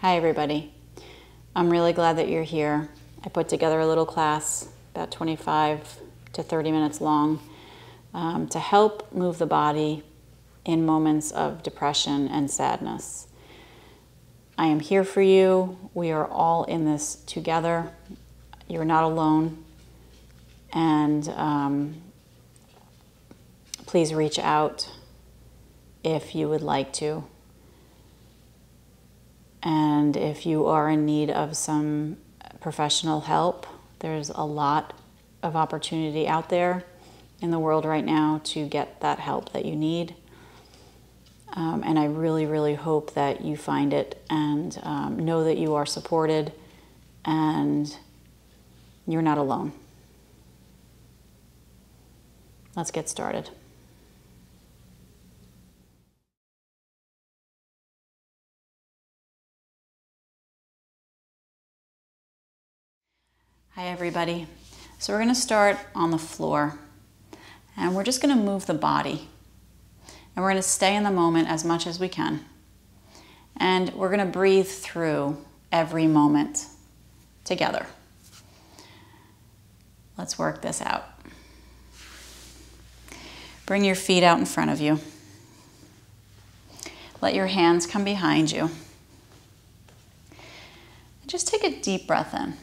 Hi everybody. I'm really glad that you're here. I put together a little class, about 25 to 30 minutes long, to help move the body in moments of depression and sadness. I am here for you. We are all in this together. You're not alone. And please reach out if you would like to. And if you are in need of some professional help, there's a lot of opportunity out there in the world right now to get that help that you need. And I really, really hope that you find it and know that you are supported and you're not alone. Let's get started. Hi everybody. So we're going to start on the floor and we're just going to move the body and we're going to stay in the moment as much as we can, and we're going to breathe through every moment together. Let's work this out. Bring your feet out in front of you. Let your hands come behind you. Just take a deep breath in.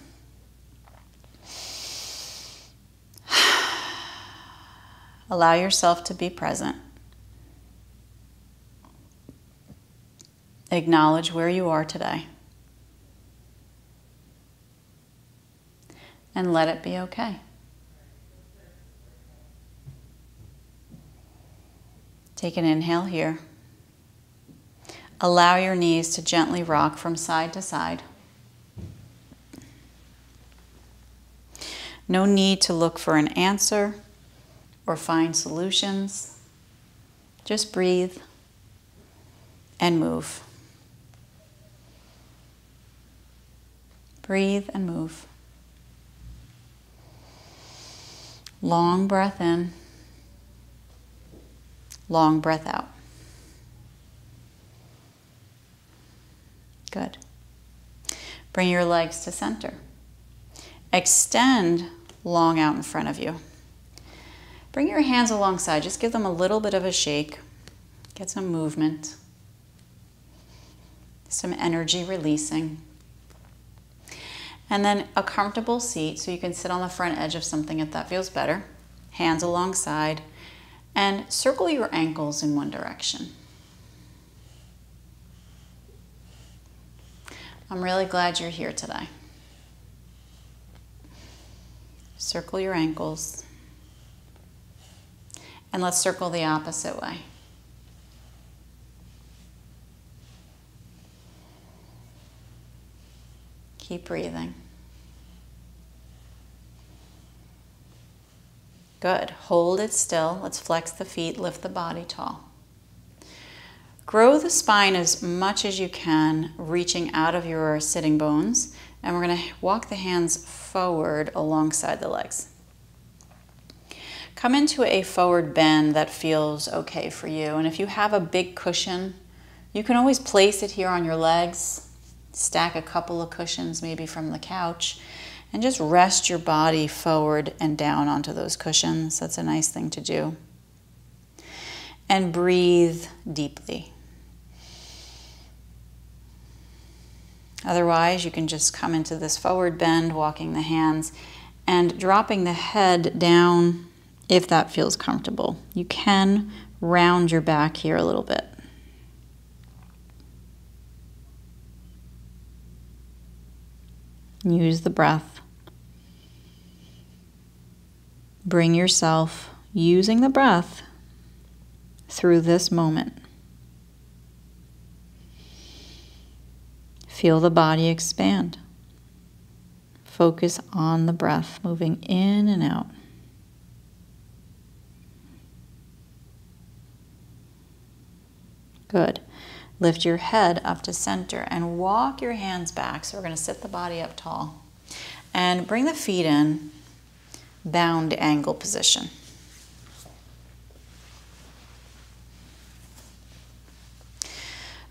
Allow yourself to be present. Acknowledge where you are today. And let it be okay. Take an inhale here. Allow your knees to gently rock from side to side. No need to look for an answer or find solutions. Just breathe and move. Breathe and move. Long breath in. Long breath out. Good. Bring your legs to center. Extend long out in front of you. Bring your hands alongside. Just give them a little bit of a shake. Get some movement. Some energy releasing. And then a comfortable seat so you can sit on the front edge of something if that feels better. Hands alongside. And circle your ankles in one direction. I'm really glad you're here today. Circle your ankles. And let's circle the opposite way. Keep breathing. Good. Hold it still. Let's flex the feet, lift the body tall. Grow the spine as much as you can, reaching out of your sitting bones. And we're going to walk the hands forward alongside the legs. Come into a forward bend that feels okay for you. And if you have a big cushion, you can always place it here on your legs. Stack a couple of cushions maybe from the couch. And just rest your body forward and down onto those cushions. That's a nice thing to do. And breathe deeply. Otherwise, you can just come into this forward bend, walking the hands and dropping the head down if that feels comfortable. You can round your back here a little bit. Use the breath. Bring yourself, using the breath, through this moment. Feel the body expand. Focus on the breath, moving in and out. Good. Lift your head up to center and walk your hands back. So we're going to sit the body up tall. And bring the feet in, bound angle position.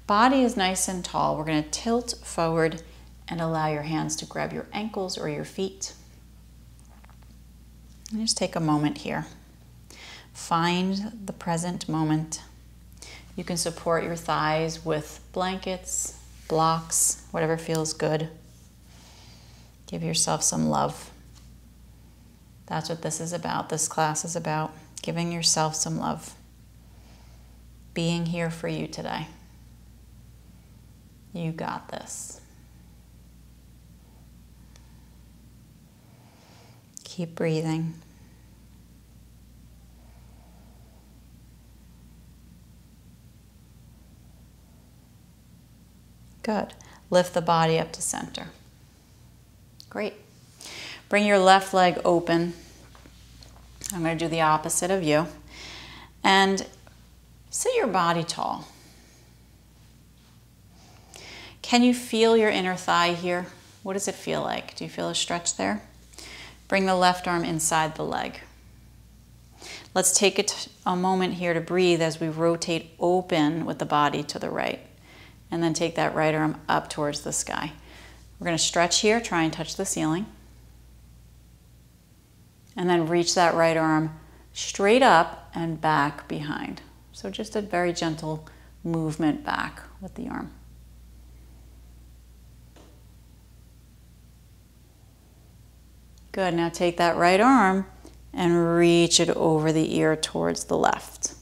Body is nice and tall. We're going to tilt forward and allow your hands to grab your ankles or your feet. And just take a moment here. Find the present moment. You can support your thighs with blankets, blocks, whatever feels good. Give yourself some love. That's what this is about. This class is about giving yourself some love. Being here for you today. You got this. Keep breathing. Good. Lift the body up to center. Great. Bring your left leg open. I'm going to do the opposite of you. And sit your body tall. Can you feel your inner thigh here? What does it feel like? Do you feel a stretch there? Bring the left arm inside the leg. Let's take a moment here to breathe as we rotate open with the body to the right. And then take that right arm up towards the sky. We're going to stretch here, try and touch the ceiling. And then reach that right arm straight up and back behind. So just a very gentle movement back with the arm. Good, now take that right arm and reach it over the ear towards the left.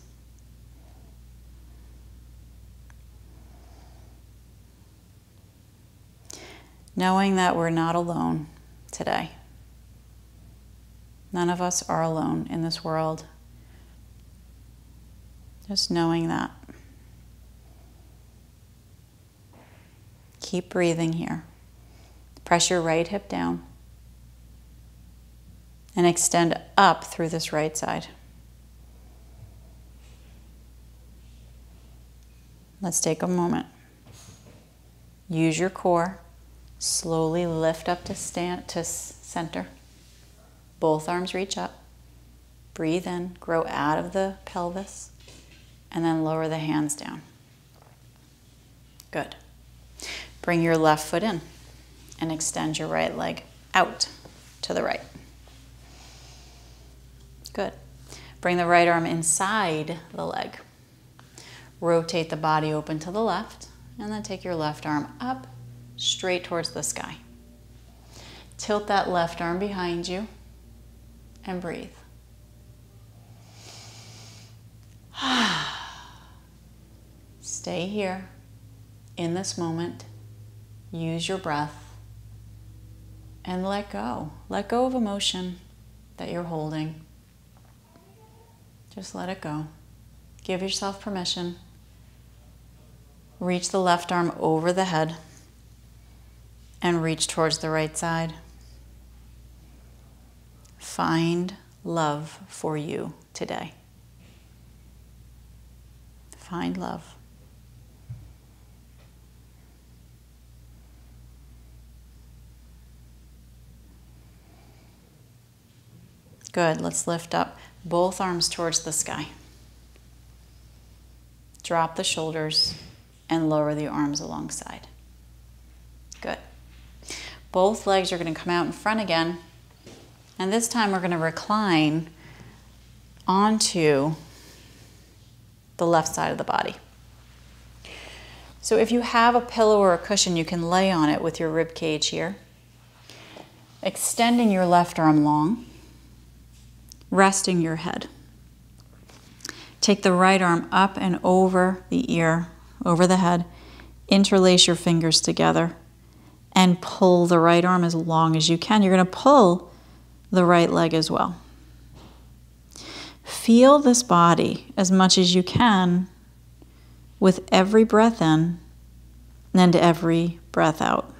Knowing that we're not alone today. None of us are alone in this world. Just knowing that. Keep breathing here. Press your right hip down. And extend up through this right side. Let's take a moment. Use your core. Slowly lift up to center. Both arms reach up. Breathe in, grow out of the pelvis, and then lower the hands down. Good. Bring your left foot in and extend your right leg out to the right. Good. Bring the right arm inside the leg. Rotate the body open to the left, and then take your left arm up straight towards the sky. Tilt that left arm behind you and breathe. Stay here in this moment. Use your breath and let go. Let go of emotion that you're holding. Just let it go. Give yourself permission. Reach the left arm over the head and reach towards the right side. Find love for you today. Find love. Good. Let's lift up both arms towards the sky. Drop the shoulders and lower the arms alongside. Good. Both legs are going to come out in front again. And this time we're going to recline onto the left side of the body. So if you have a pillow or a cushion, you can lay on it with your rib cage here. Extending your left arm long. Resting your head. Take the right arm up and over the ear, over the head. Interlace your fingers together and pull the right arm as long as you can. You're going to pull the right leg as well. Feel this body as much as you can with every breath in and every breath out.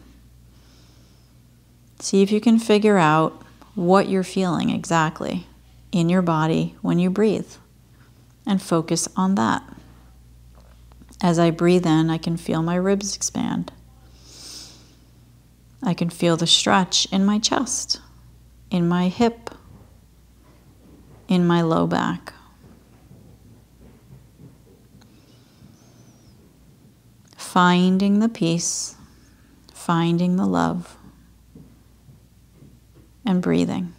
See if you can figure out what you're feeling exactly in your body when you breathe, and focus on that. As I breathe in, I can feel my ribs expand. I can feel the stretch in my chest, in my hip, in my low back. finding the peace, finding the love, and breathing.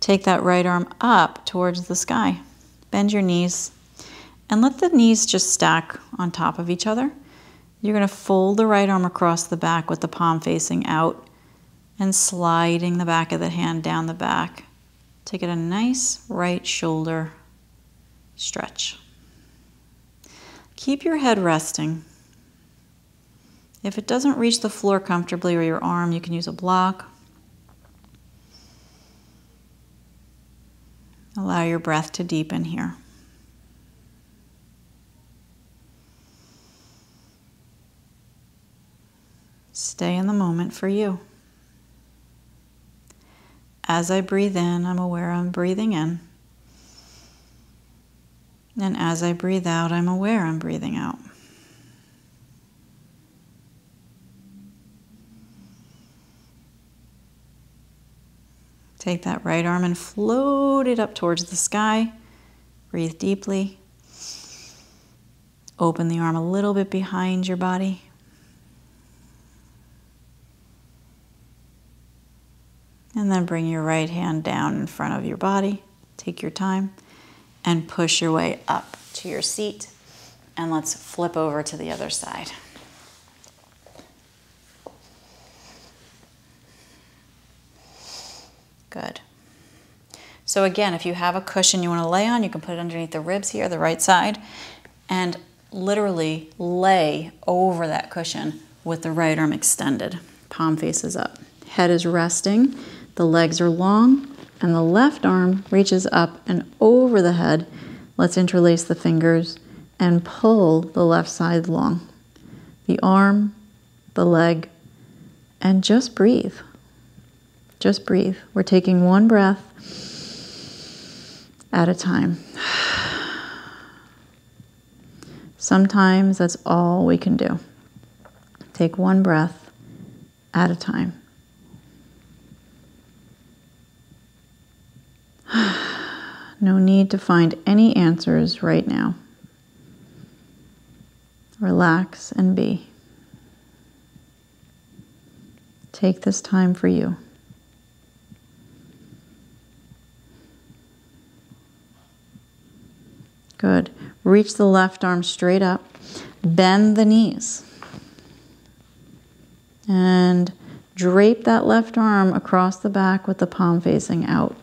Take that right arm up towards the sky. Bend your knees and let the knees just stack on top of each other. You're going to fold the right arm across the back with the palm facing out and sliding the back of the hand down the back to get a nice right shoulder stretch. Keep your head resting. If it doesn't reach the floor comfortably or your arm, you can use a block. Allow your breath to deepen here. Stay in the moment for you. As I breathe in, I'm aware I'm breathing in. And as I breathe out, I'm aware I'm breathing out. Take that right arm and float it up towards the sky. Breathe deeply. Open the arm a little bit behind your body. And then bring your right hand down in front of your body. Take your time and push your way up to your seat. And let's flip over to the other side. Good. So again, if you have a cushion you want to lay on, you can put it underneath the ribs here, the right side, and literally lay over that cushion with the right arm extended. Palm faces up. Head is resting, the legs are long, and the left arm reaches up and over the head. Let's interlace the fingers and pull the left side long. The arm, the leg, and just breathe. Just breathe. We're taking one breath at a time. Sometimes that's all we can do. Take one breath at a time. No need to find any answers right now. Relax and be. Take this time for you. Good. Reach the left arm straight up. Bend the knees. And drape that left arm across the back with the palm facing out.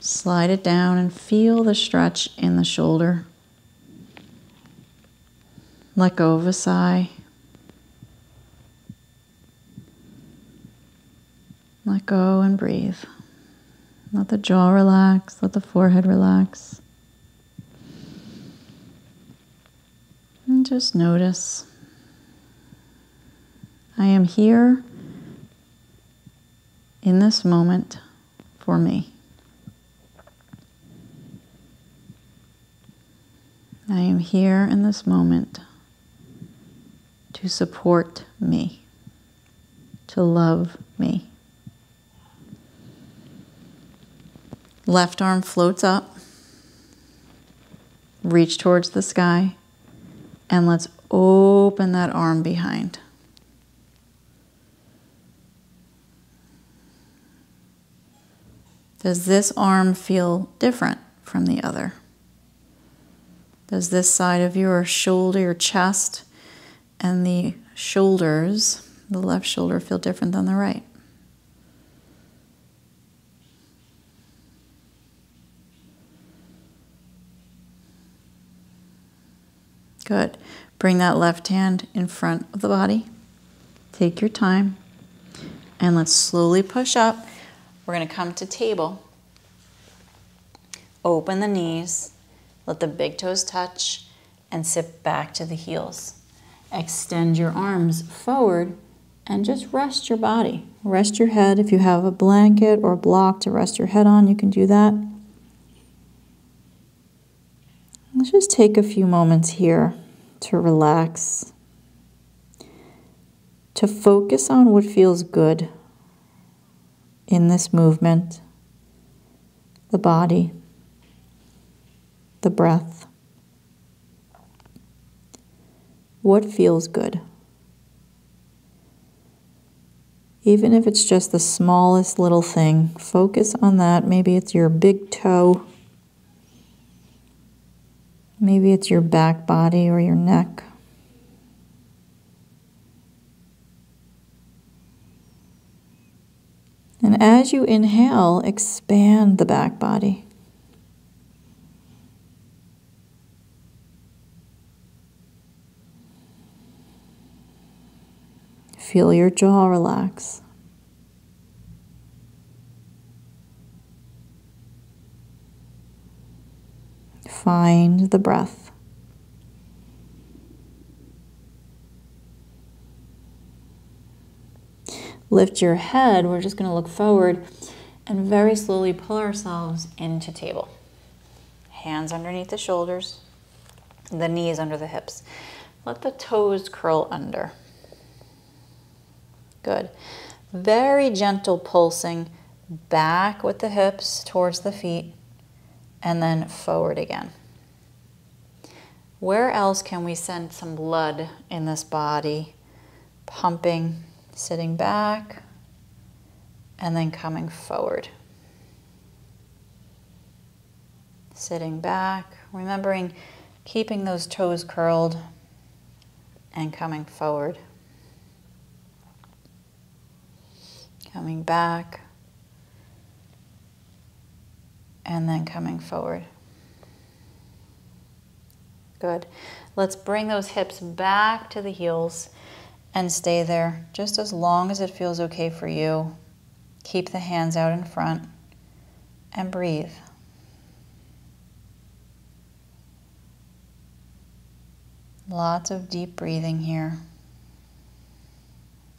Slide it down and feel the stretch in the shoulder. Let go of a sigh. Let go and breathe. Let the jaw relax. Let the forehead relax. And just notice, I am here in this moment for me. I am here in this moment to support me, to love me. Left arm floats up, reach towards the sky, and let's open that arm behind. Does this arm feel different from the other? Does this side of your shoulder, your chest, and the shoulders, the left shoulder, feel different than the right? Good. Bring that left hand in front of the body. Take your time. And let's slowly push up. We're going to come to table. Open the knees. Let the big toes touch. And sit back to the heels. Extend your arms forward and just rest your body. Rest your head. If you have a blanket or a block to rest your head on, you can do that. Let's just take a few moments here to relax, to focus on what feels good in this movement, the body, the breath. What feels good? Even if it's just the smallest little thing, focus on that. Maybe it's your big toe. Maybe it's your back body or your neck. And as you inhale, expand the back body. Feel your jaw relax. Find the breath. Lift your head. We're just going to look forward and very slowly pull ourselves into table. Hands underneath the shoulders, the knees under the hips. Let the toes curl under. Good. Very gentle pulsing back with the hips towards the feet and then forward again. Where else can we send some blood in this body? Pumping, sitting back, and then coming forward. Sitting back, remembering keeping those toes curled and coming forward. Coming back, and then coming forward. Good. Let's bring those hips back to the heels and stay there just as long as it feels okay for you. Keep the hands out in front and breathe. Lots of deep breathing here.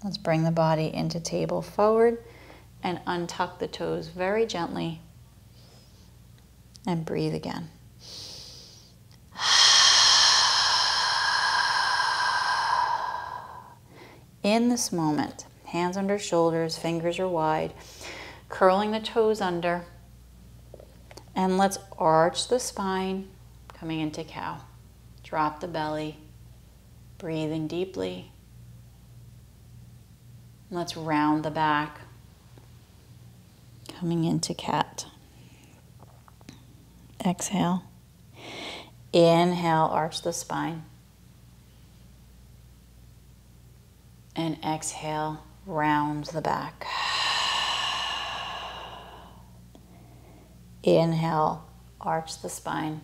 Let's bring the body into table forward and untuck the toes very gently and breathe again. In this moment, hands under shoulders, fingers are wide, curling the toes under, and let's arch the spine, coming into cow. Drop the belly, breathing deeply. Let's round the back, coming into cat. Exhale. Inhale, arch the spine. And exhale, round the back. Inhale, arch the spine.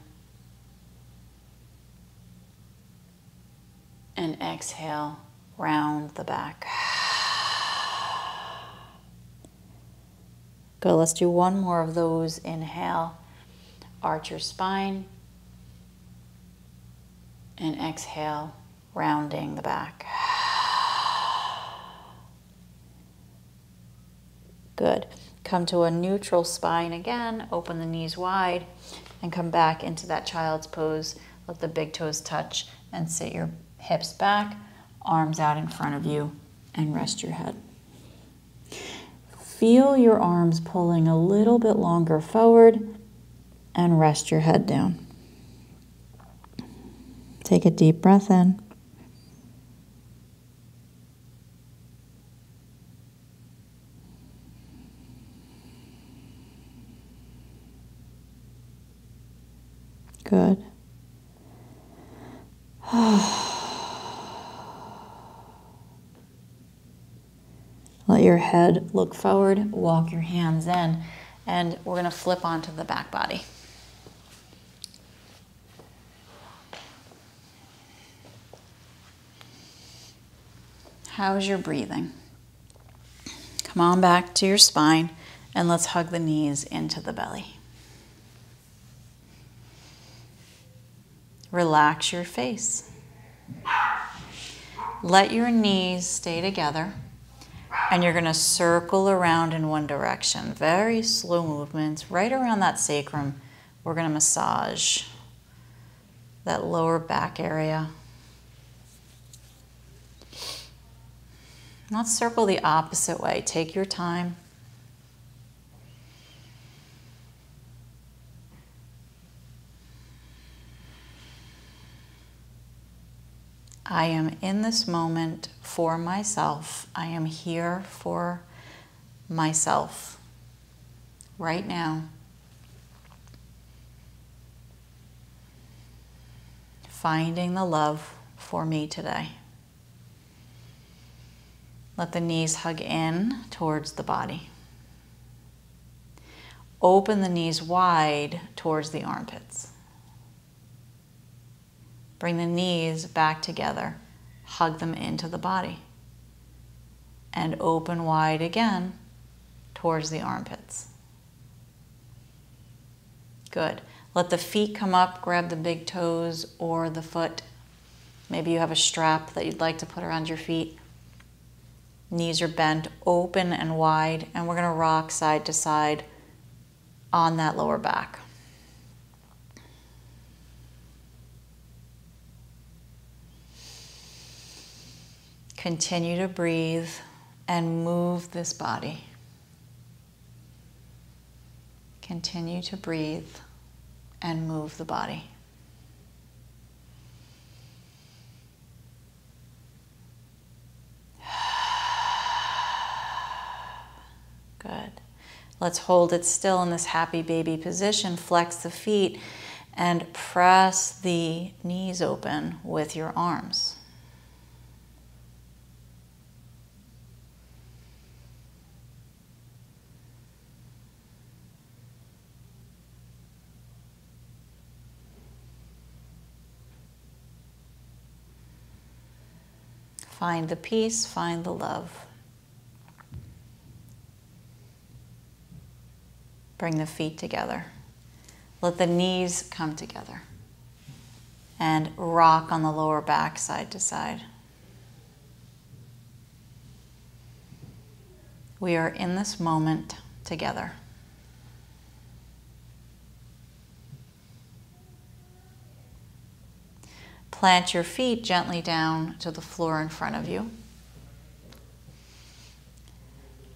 And exhale, round the back. Good, let's do one more of those. Inhale, arch your spine. And exhale, rounding the back. Good. Come to a neutral spine again. Open the knees wide and come back into that child's pose. Let the big toes touch and sit your hips back, arms out in front of you, and rest your head. Feel your arms pulling a little bit longer forward and rest your head down. Take a deep breath in. Good. Let your head look forward, walk your hands in, and we're going to flip onto the back body. How's your breathing? Come on back to your spine and let's hug the knees into the belly. Relax your face. Let your knees stay together and you're going to circle around in one direction. Very slow movements right around that sacrum. We're going to massage that lower back area. Let's circle the opposite way. Take your time. I am in this moment for myself. I am here for myself right now. Finding the love for me today. Let the knees hug in towards the body. Open the knees wide towards the armpits. Bring the knees back together. Hug them into the body. And open wide again towards the armpits. Good. Let the feet come up. Grab the big toes or the foot. Maybe you have a strap that you'd like to put around your feet. Knees are bent, open and wide, and we're going to rock side to side on that lower back. Continue to breathe and move this body. Continue to breathe and move the body. Good. Let's hold it still in this happy baby position. Flex the feet and press the knees open with your arms. Find the peace, find the love. Bring the feet together. Let the knees come together. And rock on the lower back side to side. We are in this moment together. Plant your feet gently down to the floor in front of you.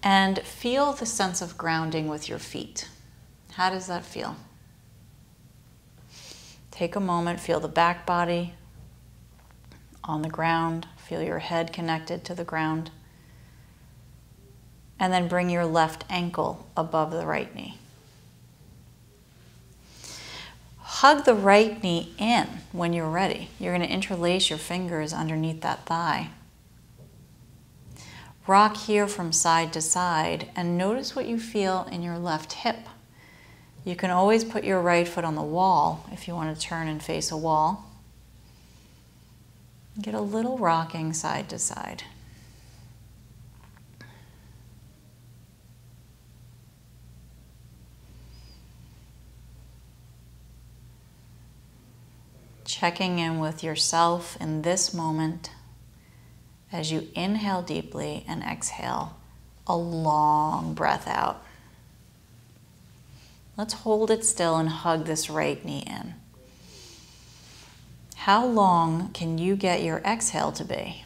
And feel the sense of grounding with your feet. How does that feel? Take a moment, feel the back body on the ground, feel your head connected to the ground, and then bring your left ankle above the right knee. Hug the right knee in when you're ready. You're going to interlace your fingers underneath that thigh. Rock here from side to side and notice what you feel in your left hip. You can always put your right foot on the wall if you want to turn and face a wall. Get a little rocking side to side. Checking in with yourself in this moment as you inhale deeply and exhale a long breath out. Let's hold it still and hug this right knee in. How long can you get your exhale to be?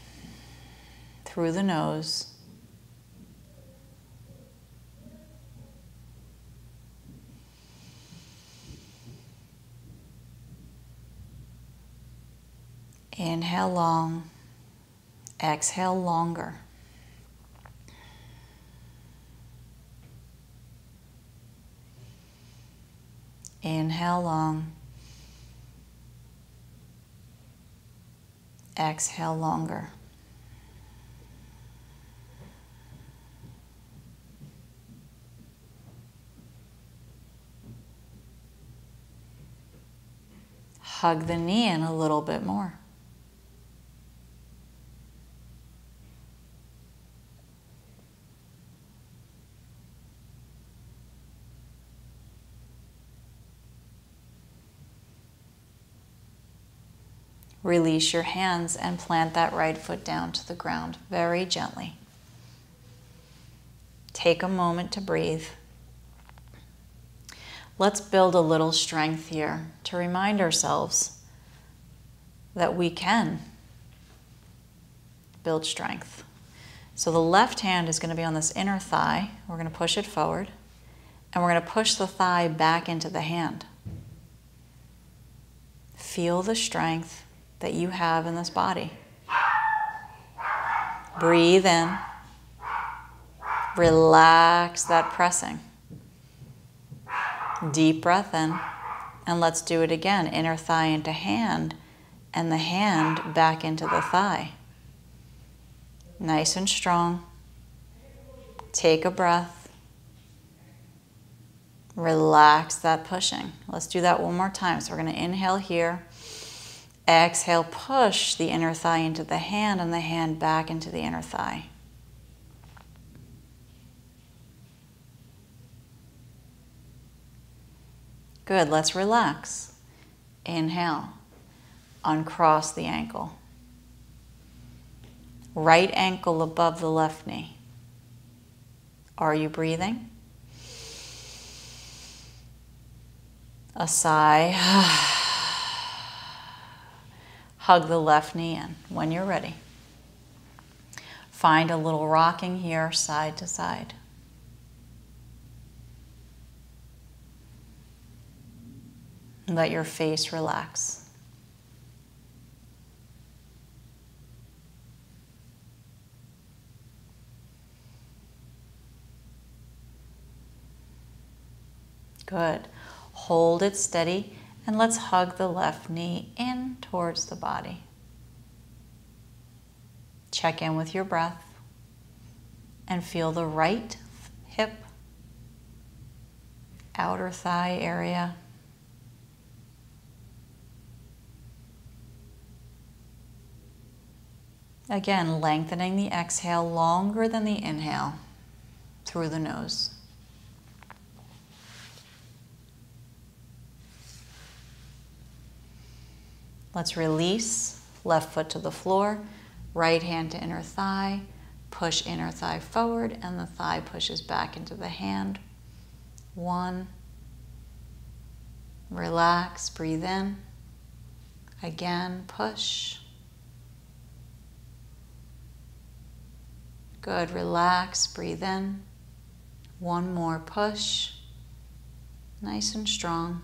Through the nose. Inhale long, exhale longer. Inhale long, exhale longer. Hug the knee in a little bit more. Release your hands and plant that right foot down to the ground very gently. Take a moment to breathe. Let's build a little strength here to remind ourselves that we can build strength. So the left hand is going to be on this inner thigh. We're going to push it forward, and we're going to push the thigh back into the hand. Feel the strength that you have in this body. Breathe in. Relax that pressing. Deep breath in. And let's do it again. Inner thigh into hand and the hand back into the thigh. Nice and strong. Take a breath. Relax that pushing. Let's do that one more time. So we're going to inhale here. Exhale, push the inner thigh into the hand and the hand back into the inner thigh. Good, let's relax. Inhale, uncross the ankle. Right ankle above the left knee. Are you breathing? A sigh. Hug the left knee in when you're ready. Find a little rocking here, side to side. Let your face relax. Good. Hold it steady and let's hug the left knee in towards the body. Check in with your breath and feel the right hip, outer thigh area. Again, lengthening the exhale longer than the inhale through the nose. Let's release, left foot to the floor, right hand to inner thigh, push inner thigh forward, and the thigh pushes back into the hand. 1. Relax, breathe in. Again, push. Good, relax, breathe in. 1 more push. Nice and strong.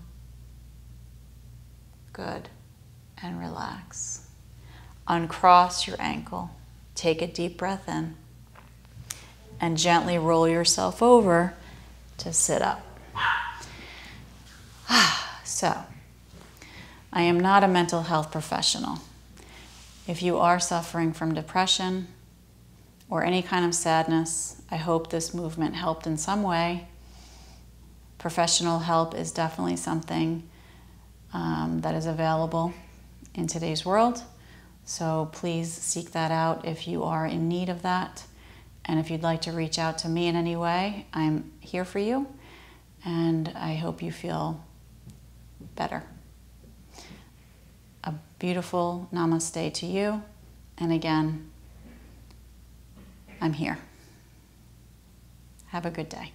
Good, and relax. Uncross your ankle. Take a deep breath in. And gently roll yourself over to sit up. So, I am not a mental health professional. If you are suffering from depression or any kind of sadness, I hope this movement helped in some way. Professional help is definitely something that is available in today's world. So please seek that out if you are in need of that. And if you'd like to reach out to me in any way, I'm here for you. And I hope you feel better. A beautiful namaste to you. And again, I'm here. Have a good day.